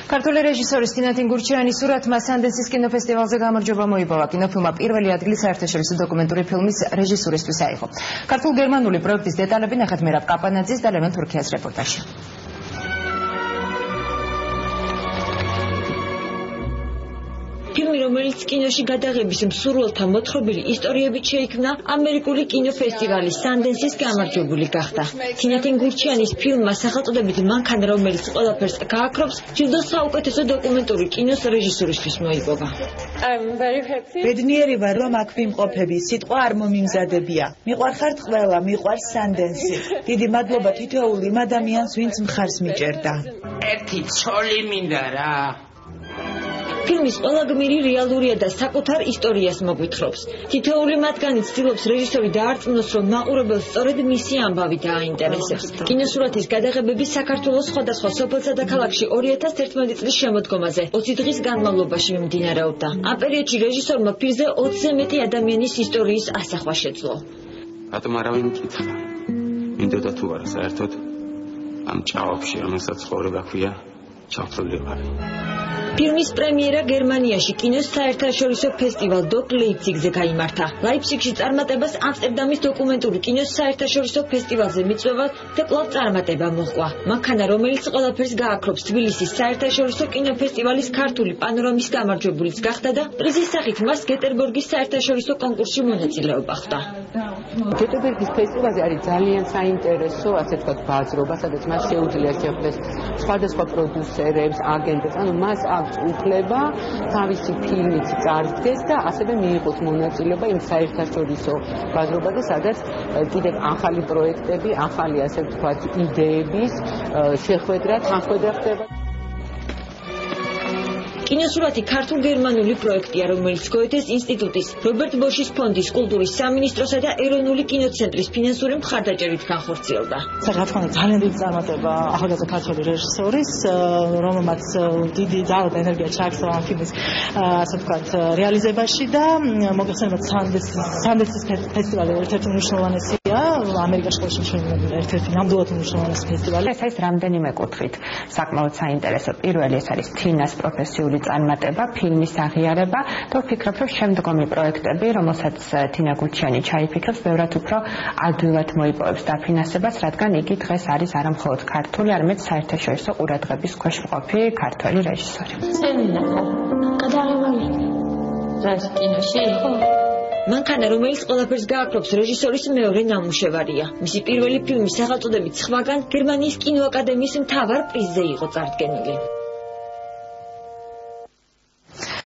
ქართული რეჟისორის თინა თინგურჩიანის სურათმა სანდენსის კინოფესტივალზე გამარჯვება მოიპოვა. კინოფილმმა პირველი ადგილი საერთაშორისო დოკუმენტური ფილმის რეჟისურისთვის აიღო. ქართულ-გერმანული პროექტის დეტალები ნახეთ მერაბ კაპანაძის და ლევან თურქიას რეპორტაჟში. ფილმი, რომელიც კინოში გადაღების მსურველთა მოთხრობილი ისტორიებით შეიქმნა, ამერიკული კინოფესტივალის სანდენსის გამარჯვებული გახდა. თინა თინგურჩიანის ფილმმა სახელწოდებით მანქანა, რომელიც ყველაფერს გააქრობს, ჯილდო საუკეთესო დოკუმენტური კინოს რეჟისურისთვის მოიპოვა. ბედნიერი ვარ, რომ აქ ვიმყოფები, სიტყვა არ მომიმზადებია. მიყვარხართ ყველა, მიყვარს სანდენსი. დიდი მადლობა თითოეულ იმ ადამიანს, ვინც მხარს მიჭერდა. ერთი ცოლი მინდა რა. ფილმის ყველა გმირი რეალურია და საკუთარ ისტორიას მოგვითხრობს. თითოეული მათგანი ცდილობს რეჟისორი დაარწმუნოს, რომ მაყურებელს სწორედ მისი ამბავი დააინტერესებს. კინოსურათის გადაღებები საქართველოს სხვადასხვა სოფელსა და ქალაქში 2011 წლის შემოდგომაზე 20 დღის განმავლობაში მიმდინარეობდა. ამ პერიოდში რეჟისორმა ფილმზე 20-ზე მეტი ადამიანის ისტორიის ასახვა შეძლო. რატომ არავინ მკითხა? მინდოდა თუ არა საერთოდ ამ ჭაობში, რომელსაც ცხოვრება ქვია, ჩავთვლილიყარი. ფილმის პრემიერა გერმანიაში კინოს საერთაშორისო ფესტივალ დოკ ლეიპციგზე გაიმართა. ლაიფციგში წარმატებას ამსტერდამის დოკუმენტური კინოს საერთაშორისო ფესტივალზე მიწვევა და კვლავ წარმატება მოჰყვა. მანქანა, რომელიც ყველაფერს გააქრობს, თბილისის საერთაშორისო კინოფესტივალის ქართული პანორამის გამარჯვებულიც გახდა და პრიზის სახით მას გეტერბორგის საერთაშორისო კონკურსში მონაწილეობა ხვდა. გეტებორგის ფესტივალზე არის ძალიან საინტერესო, ასე ვთქვათ, ბაზრობა, სადაც მას შეუძლია შეხვდეს სხვადასხვა პროდიუსერებს, აგენტებს, ანუ მას აქვს უფლება თავისი ფილმით წარდგეს და ასევე მიიღოს მონაწილეობა იმ საერთაშორისო ბაზრობაზე, სადაც კიდევ ახალი პროექტები, ახალი, ასე ვთქვათ, იდეების შეხვედრა, თანხმობა ხდება. კინოსურათი ქართულ-გერმანული პროექტია, რომელიც გოეთეს ინსტიტუტის, რობერტ ბოშის ფონდის, კულტურის სამინისტროსა და ეროვნული კინოცენტრის ფინანსური მხარდაჭერით განხორციელდა. რა თქმა უნდა, ძალიან დიდი წარმატება ახალგაზრდა ქართველი რეჟისორის, რომელმაც დიდი ძალა და ენერგია ჩააქცია ამ ფილმის, ასე ვთქვათ, რეალიზებაში და მოგეხსენებათ სანდენსის ფესტივალი ერთ-ერთი მნიშვნელოვანესია, ამერიკაში ერთ-ერთი ნამდვილად მნიშვნელოვანესი ფესტივალი. ეს არის რამდენიმე კუთხით საკმაოდ საინტერესო. პირველი ეს არის თინას პროფესიული წარმატება, ფილმის აღიარება და ვფიქრობ, რომ შემდგომი პროექტები, რომელსაც თინა გურჩიანი ჩაიფიქრებს, ბევრად უფრო ადვილად მოიპოვებს დაფინანსებას, რადგან იგი დღეს არის არა მხოლოდ ქართული, არამედ საერთაშორისო ყურადღების ქვეშ მყოფი ქართველი რეჟისორი. მანქანა, რომელიც ყველაფერს გააქრობს, რეჟისორის მეორე ნამუშევარია. მისი პირველი ფილმი სახელწოდებით სხვაგან გერმანიის კინოაკადემიის მთავარ პრიზზე იყო წარდგენილი.